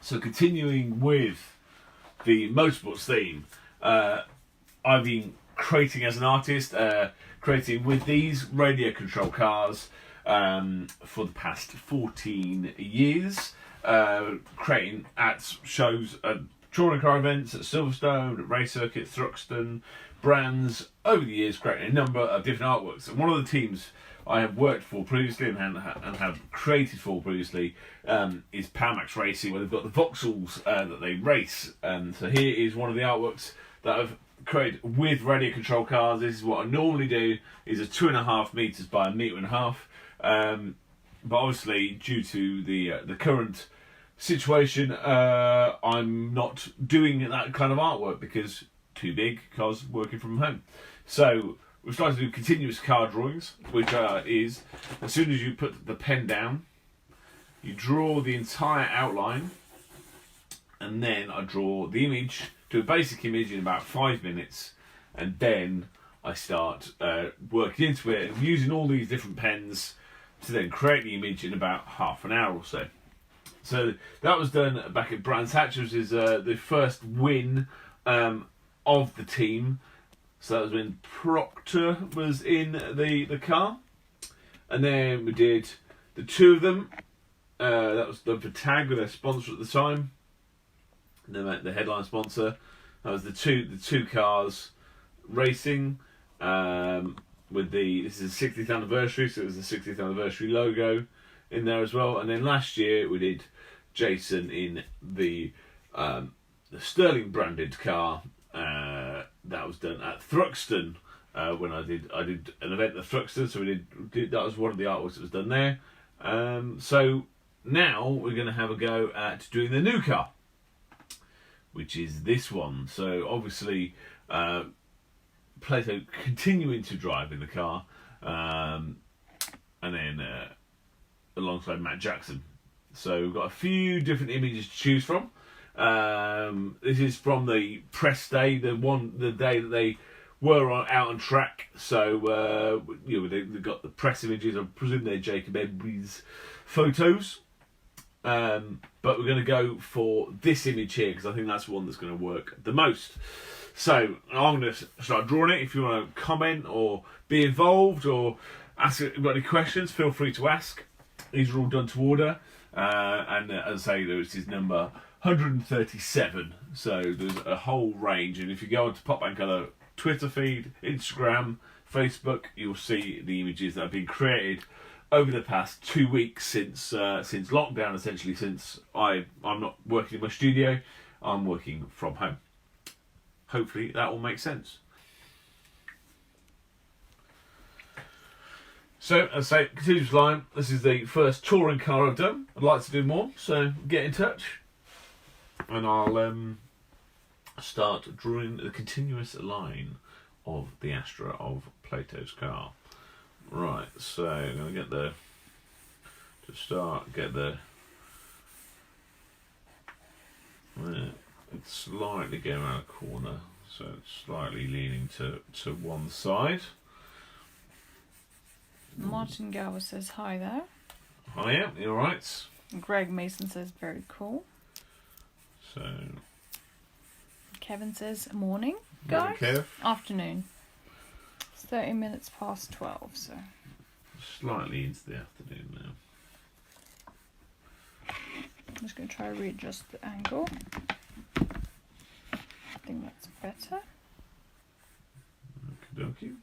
So continuing with the motorsports theme, I've been creating as an artist, creating with these radio control cars for the past 14 years, creating at shows, at touring car events, at Silverstone, at race circuits, Thruxton, brands, over the years creating a number of different artworks. And one of the teams I have worked for previously and have created for previously is Powermax Racing, where they've got the Vauxhalls that they race. So here is one of the artworks that I've created with radio control cars. This is what I normally do, is a 2.5 meters by 1.5 meters. But obviously, due to the current situation, I'm not doing that kind of artwork because too big, because working from home. So we've started to do continuous car drawings, which is as soon as you put the pen down, you draw the entire outline, and then I draw the image, do a basic image in about 5 minutes, and then I start working into it and using all these different pens to then create the image in about half an hour or so. So that was done back at Brands Hatch, which is the first win of the team. So that was when Proctor was in the car. And then we did the two of them. That was done for Tag with their sponsor at the time. The headline sponsor. That was the two cars racing. With this is the 60th anniversary, so it was the 60th anniversary logo in there as well. And then last year we did Jason in the Sterling branded car. That was done at Thruxton when I did an event at Thruxton, so we did that was one of the artworks that was done there. So now we're going to have a go at doing the new car, which is this one. So obviously Plato continuing to drive in the car, and then alongside Matt Jackson. So we've got a few different images to choose from. This is from the press day, the day that they were out on track. So they've got the press images. I presume they're Jacob Embry's photos. But we're going to go for this image here because I think that's the one that's going to work the most. So I'm going to start drawing it. If you want to comment or be involved or ask any questions, feel free to ask. These are all done to order. And as I say, this is number 137. So there's a whole range. And if you go onto PopBangColour Twitter feed, Instagram, Facebook, you'll see the images that have been created over the past 2 weeks since lockdown. Essentially, since I'm not working in my studio, I'm working from home. Hopefully that will make sense. So, as I say, continuous line. This is the first touring car I've done. I'd like to do more, so get in touch. And I'll start drawing the continuous line of the Astra of Plato's car. Right, so I'm going to get it's slightly going around a corner, so it's slightly leaning to one side. Martin Gower says hi there. Hi, yeah, you alright? Greg Mason says very cool. So Kevin says morning, guys. Kev. Afternoon. It's 30 minutes past 12, so. Slightly into the afternoon now. I'm just going to try to readjust the angle. I think that's better. Okie dokie.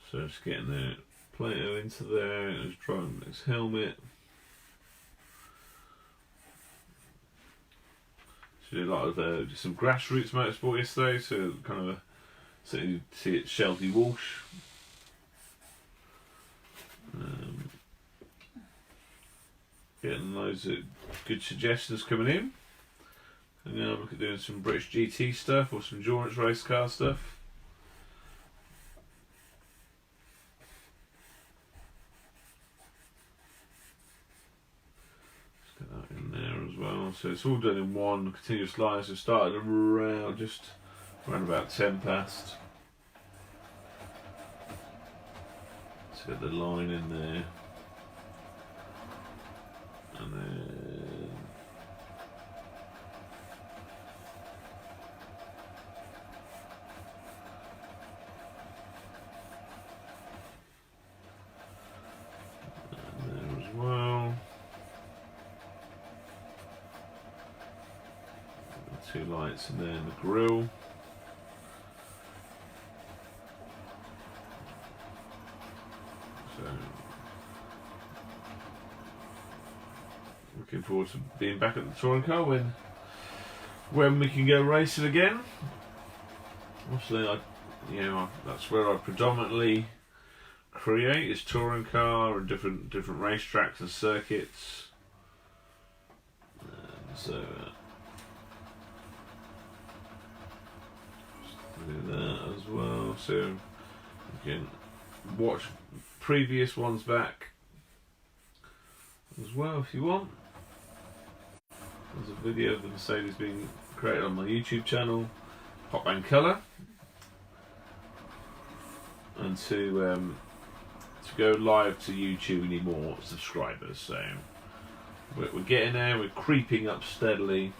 So just getting the Plato into there, and just drawing his helmet. So did a lot of just some grassroots motorsport yesterday, so kind of so you see it Shelby Walsh. Getting loads of good suggestions coming in. And now look at doing some British GT stuff or some endurance race car stuff. Let's get that in there as well. So it's all done in one continuous line. So it started around about 10 past. Let's get the line in there. And then... and there as well. The 2 lights and then the grille. So... looking forward to being back at the touring car when we can go racing again. Obviously, that's where I predominantly create, is touring car and different racetracks and circuits. And so do that as well. So you can watch previous ones back as well if you want. There's a video of the Mercedes being created on my YouTube channel, PopBangColour, and to go live to YouTube we need more subscribers. So we're getting there. We're creeping up steadily.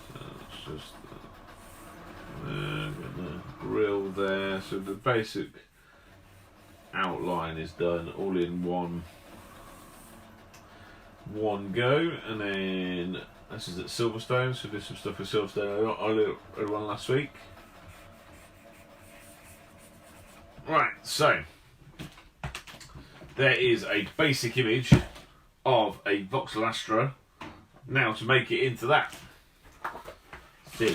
So it's just. Got the grill there, so the basic outline is done all in one go, and then this is at Silverstone, so did some stuff with Silverstone earlier on last week. Right, so there is a basic image of a Vauxhall Astra. Now to make it into that, so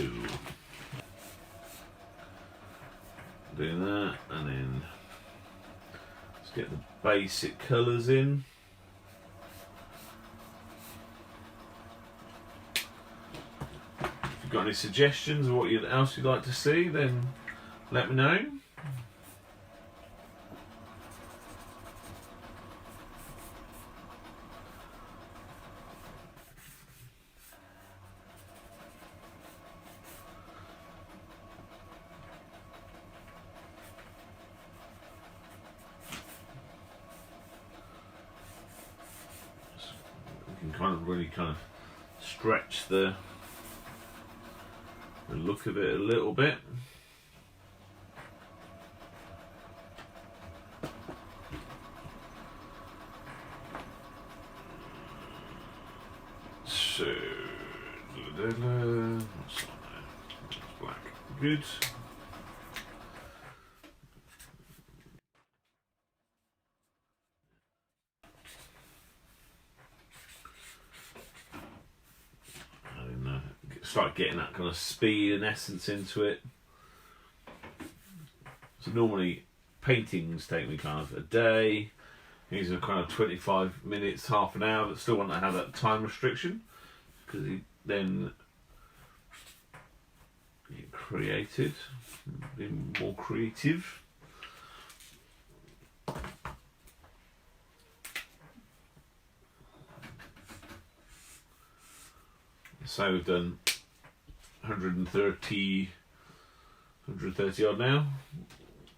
doing that, and then let's get the basic colours in. If you've got any suggestions of what else you'd like to see, then let me know. Really kind of stretch the look of it a little bit. So what's on there? It's black. Good. Start getting that kind of speed and essence into it. So normally paintings take me kind of a day. These are kind of 25 minutes, half an hour, but still want to have that time restriction because then get created, be more creative. So we've done 130 odd now,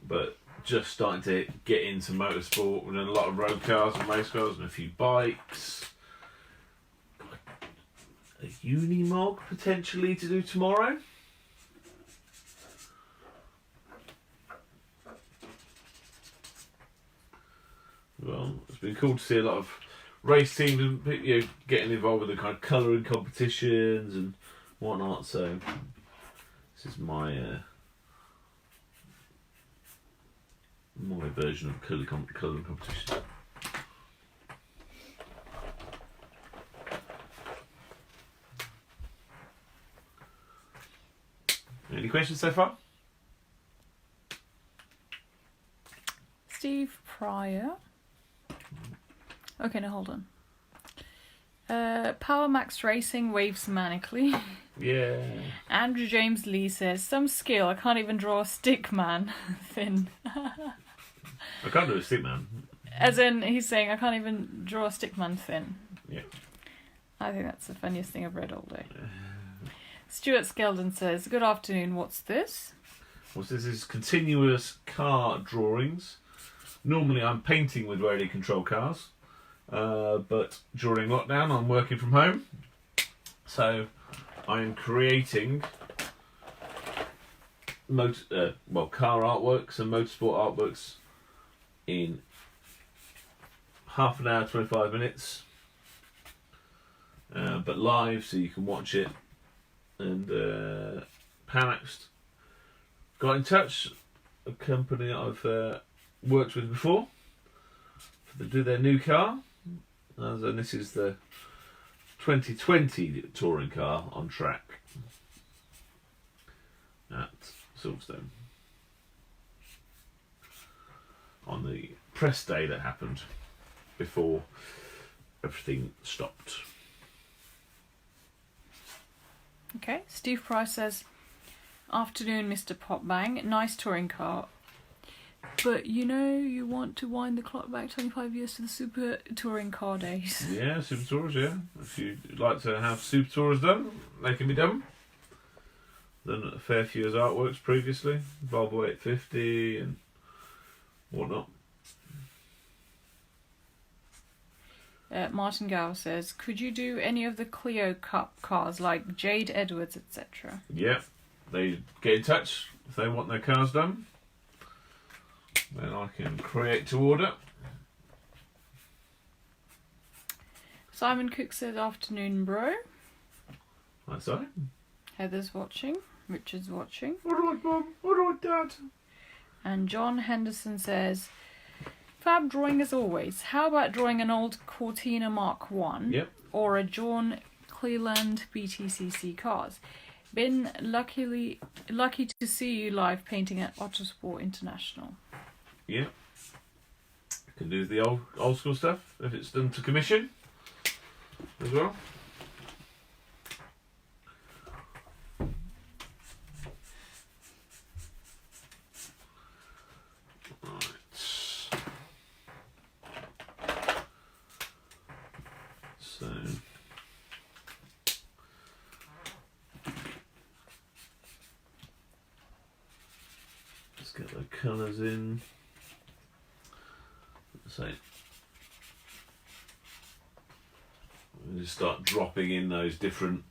but just starting to get into motorsport. We've done a lot of road cars and race cars and a few bikes. A Unimog potentially to do tomorrow. Well, it's been cool to see a lot of race teams and getting involved with the kind of colouring competitions and whatnot. So this is my my version of colouring competition. Any questions so far? Steve Pryor. Okay, now hold on. Power Max Racing waves manically. Yeah. Andrew James Lee says, some skill, I can't even draw a stick man thin. I can't do a stick man. As in, he's saying, I can't even draw a stick man thin. Yeah. I think that's the funniest thing I've read all day. Stuart Skeldon says, good afternoon, what's this? Well, this is continuous car drawings. Normally I'm painting with radio control cars, but during lockdown I'm working from home, so I am creating car artworks and motorsport artworks in half an hour, 25 minutes, but live, so you can watch it. And PopBangColour got in touch, a company that I've worked with before, to do their new car. And this is the 2020 touring car on track at Silverstone on the press day that happened before everything stopped. Okay, Steve Price says, afternoon, Mr. PopBang. Nice touring car. But you want to wind the clock back 25 years to the super touring car days. Yeah, super tours, yeah. If you'd like to have super tours done, they can be done. Done a fair few as artworks previously. Volvo 850 and whatnot. Martin Gow says, could you do any of the Clio Cup cars like Jade Edwards, etc.? Yeah, they get in touch if they want their cars done. Then I can create to order. Simon Cook says, afternoon, bro. That's sorry. Heather's watching. Richard's watching. Alright, Mum. Alright, Dad. And John Henderson says, fab drawing as always. How about drawing an old Cortina Mark 1 Yep. or a John Cleland BTCC cars? Been lucky to see you live painting at Autosport International. Yeah. Can do the old school stuff if it's done to commission as well. So let's get the colours in. So we'll just start dropping in those different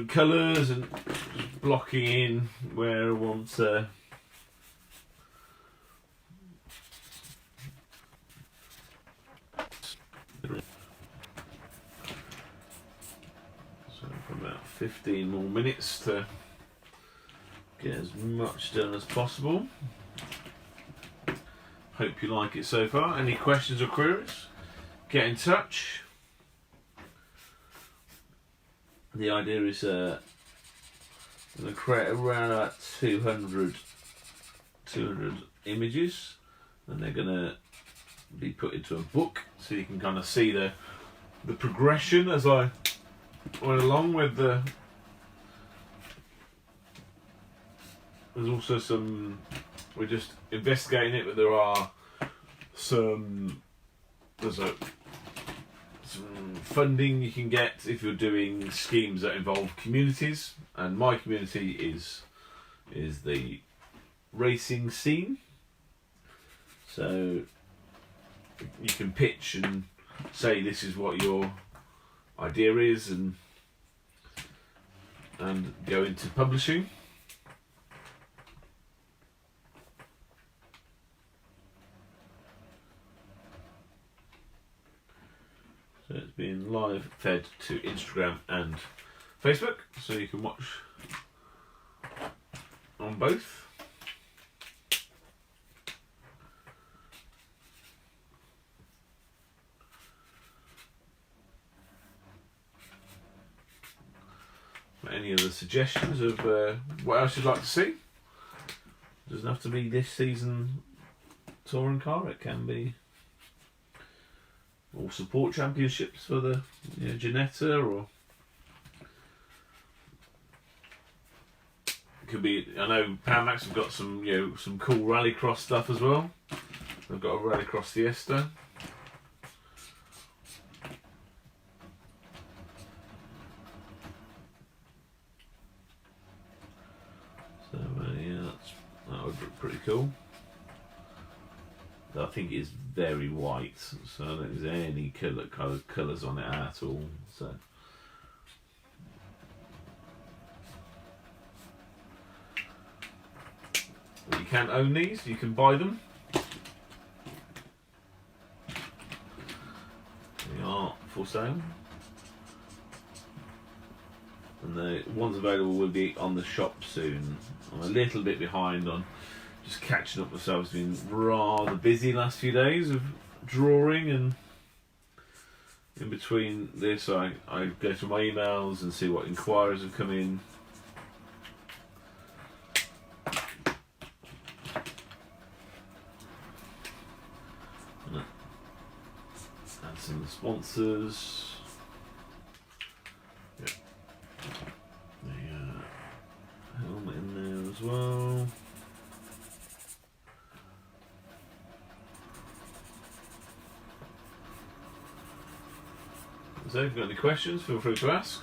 colours and just blocking in where I want to. So for about 15 more minutes to get as much done as possible. Hope you like it so far. Any questions or queries, get in touch. The idea is going to create around about 200 images, and they're going to be put into a book, so you can kind of see the progression as I went along with the. There's also some. We're just investigating it, but there are some funding you can get if you're doing schemes that involve communities, and my community is the racing scene. So you can pitch and say this is what your idea is, and go into publishing. So it's being live fed to Instagram and Facebook, so you can watch on both. Any other suggestions of what else you'd like to see? It doesn't have to be this season touring car, it can be all support championships for the Ginetta, or it could be. I know PopBangColour have got some cool rallycross stuff as well. They've got a rallycross Fiesta. pretty cool. I think it's very white, so I don't think there's any colours on it at all. So. You can own these, you can buy them. They are for sale. And the ones available will be on the shop soon. I'm a little bit behind on just catching up myself. It's been rather busy last few days of drawing, and in between this I go through my emails and see what inquiries have come in. And some sponsors. Yep. The helmet in there as well. So if you've got any questions, feel free to ask.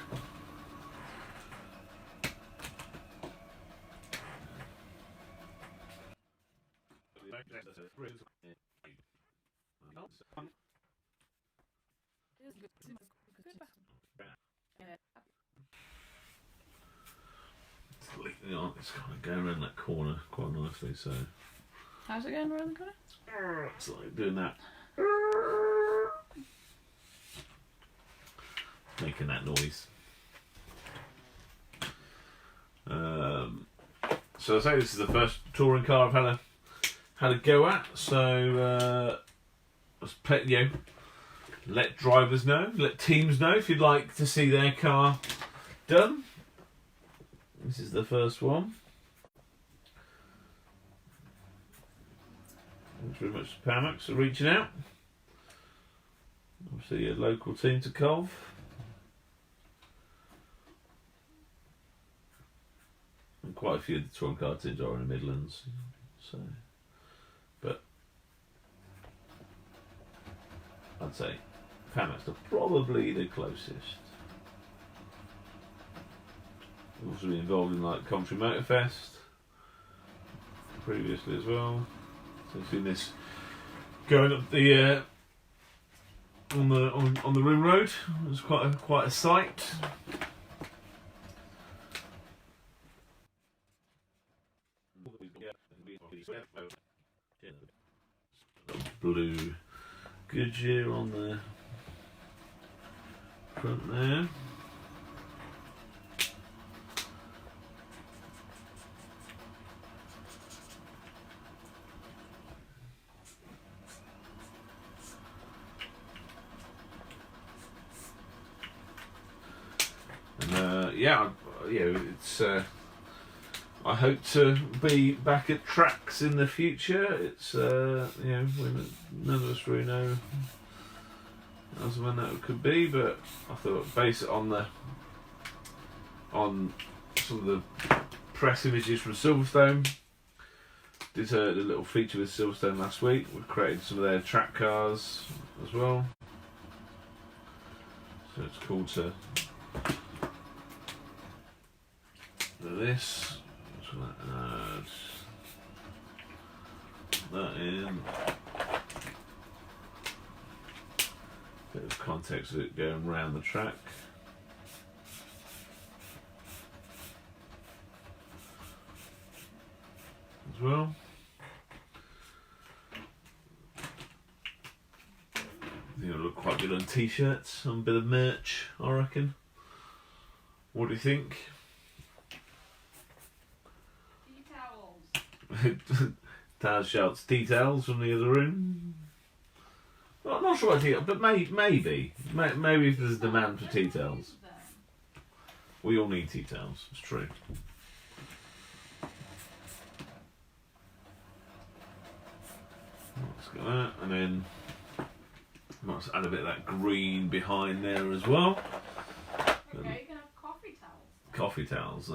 It's kind of going around that corner quite nicely, so. How's it going around the corner? It's like doing that. Making that noise. So I say this is the first touring car I've had a go at. So let drivers know, let teams know if you'd like to see their car done. This is the first one. Thanks very much to PowerMax for reaching out. Obviously a local team to Cov. And quite a few of the touring car teams are in the Midlands. So, but I'd say PowerMax are probably the closest. Also been involved in like Country Motorfest previously as well. So I've seen this going up the on the ring road. It was quite a sight. Blue Goodyear on the front there. It's. I hope to be back at tracks in the future. It's none of us really know as when that could be, but I thought base it on some of the press images from Silverstone. Did a little feature with Silverstone last week. We created some of their track cars as well, so it's cool to do this. So add that in. Bit of context of it going around the track. As well. I think it'll look quite good on t-shirts, some bit of merch, I reckon. What do you think? Taz shouts details from the other room. Well, I'm not sure what details, but maybe if there's a demand for details. We all need details, it's true. Let's go that, and then might add a bit of that green behind there as well. Okay, you can have coffee towels. Coffee towels,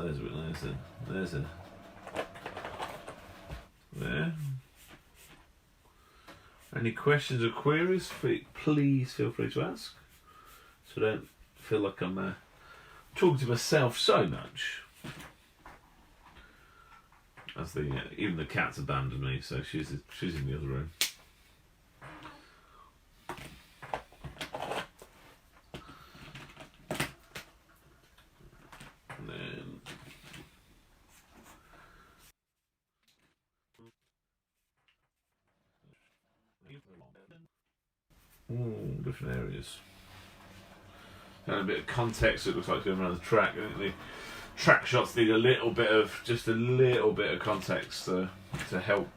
there's a there. Any questions or queries, please feel free to ask. So don't feel like I'm talking to myself so much. as the even the cat's abandoned me, so she's in the other room. And then all different areas. And a bit of context. It looks like going around the track. I think the track shots need just a little bit of context to help.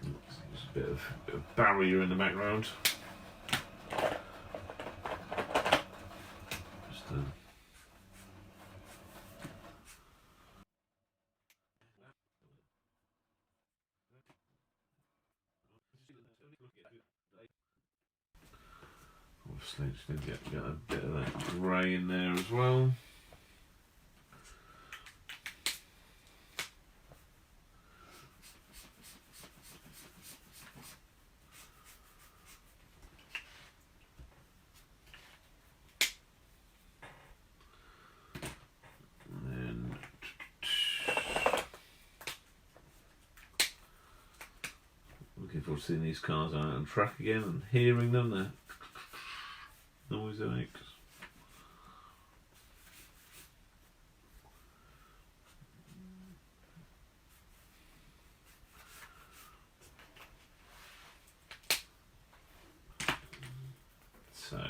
There's a bit of barrier in the background. Obviously, just need to get a bit of that grey in there as well. Looking forward to seeing these cars out on track again and hearing them. The noise it makes. So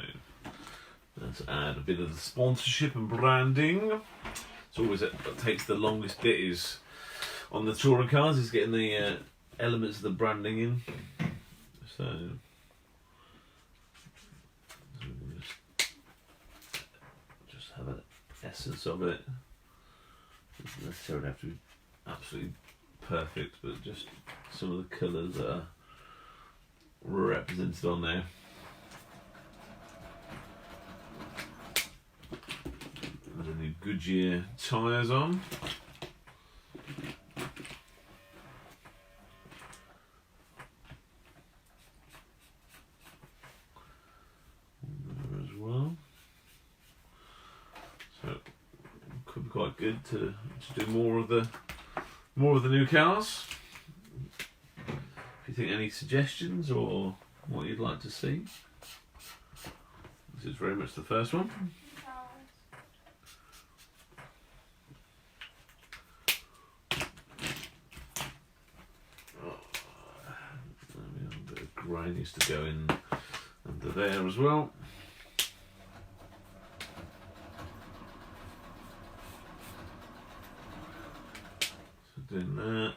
let's add a bit of the sponsorship and branding. It's always what takes the longest bit is on the touring cars is getting the elements of the branding in. So just have an essence of it. It doesn't necessarily have to be absolutely perfect, but just some of the colours that are represented on there. The new Goodyear tyres on. There as well. So it could be quite good to do more of the new cars. If you think any suggestions or what you'd like to see. This is very much the first one. A bit of grey needs to go in under there as well. So doing that.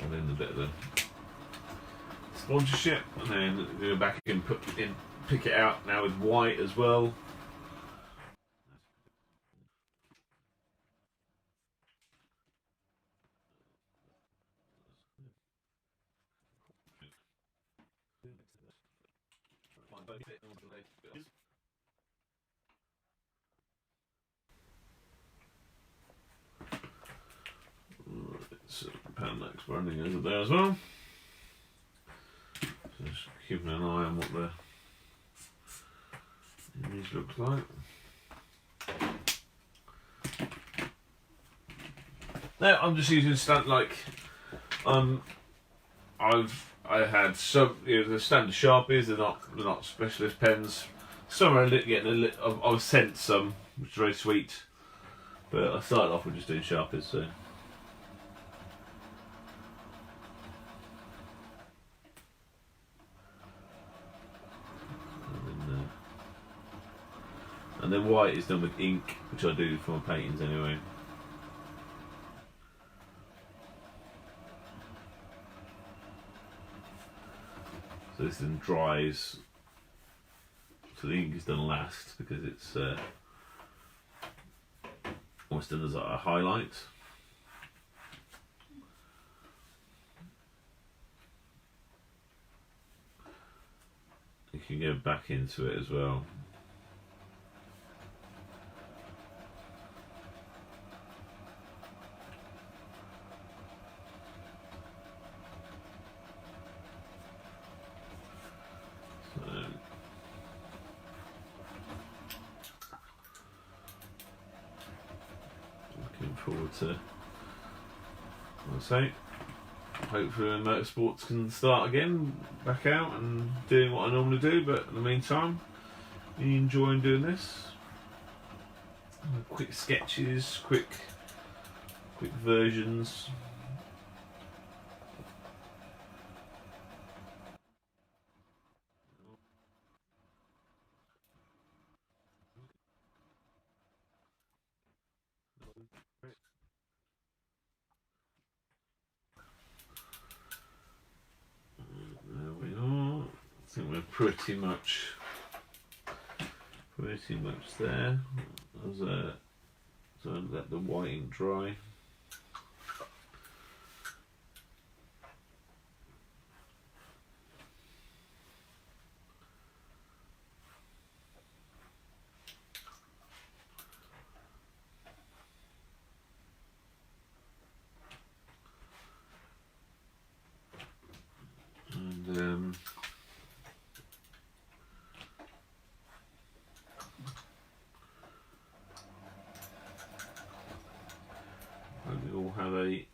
And then a bit of the sponsorship, and then go back and pick it out now with white as well. So Panamax branding over there as well. So just keeping an eye on what the image looks like. Now I'm just using I had some the standard Sharpies. They're not specialist pens. Some are getting I was sent some, which is very sweet. But I started off with just doing Sharpies. So. And then white is done with ink, which I do for my paintings anyway. So this then dries So the ink is done last because it's almost done as a highlight. You can go back into it as well. Looking forward to, I'll say, hopefully motorsports can start again, back out and doing what I normally do, but in the meantime, you enjoying doing this? Quick sketches, quick versions. There we are. I think we're pretty much there. So let the white ink dry. And hope you all have a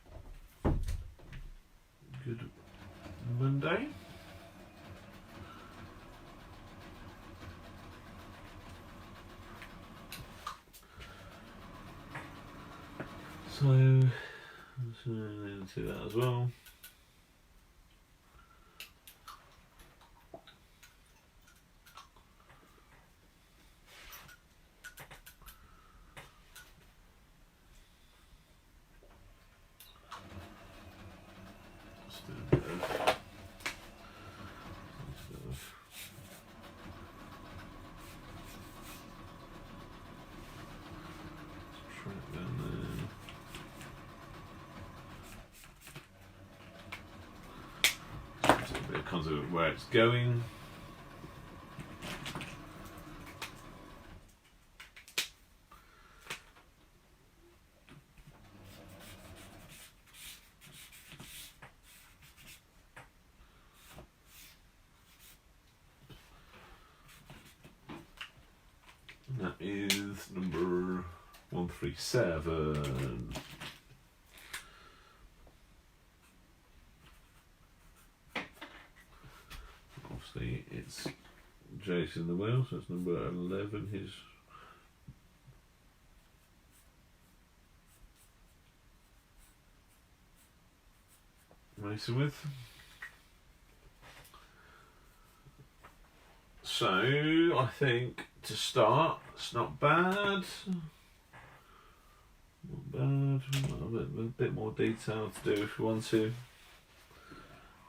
good Monday. So into that as well. It comes with where it's going. And that is number 137. Obviously it's Jason the wheel, so it's number 11 he's racing with. So I think to start, it's not bad. Not bad. A bit more detail to do if you want to.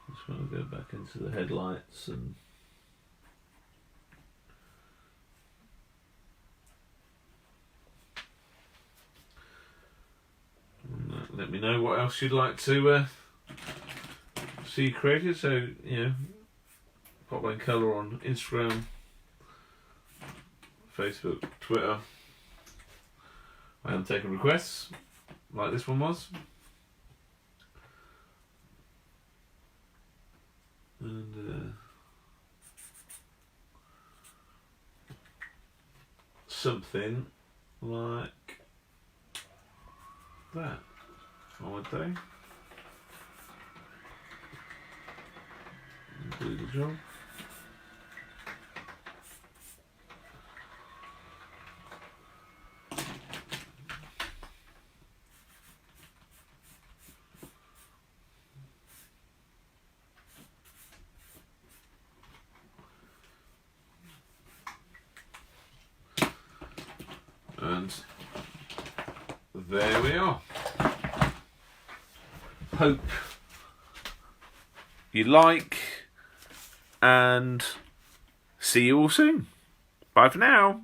Just want to go back into the headlights and let me know what else you'd like to see created. So, you know, PopBangColour on Instagram, Facebook, Twitter. I am taking requests, like this one was. And something like that, I would say. Do the job. And there we are. Hope you like, and see you all soon. Bye for now.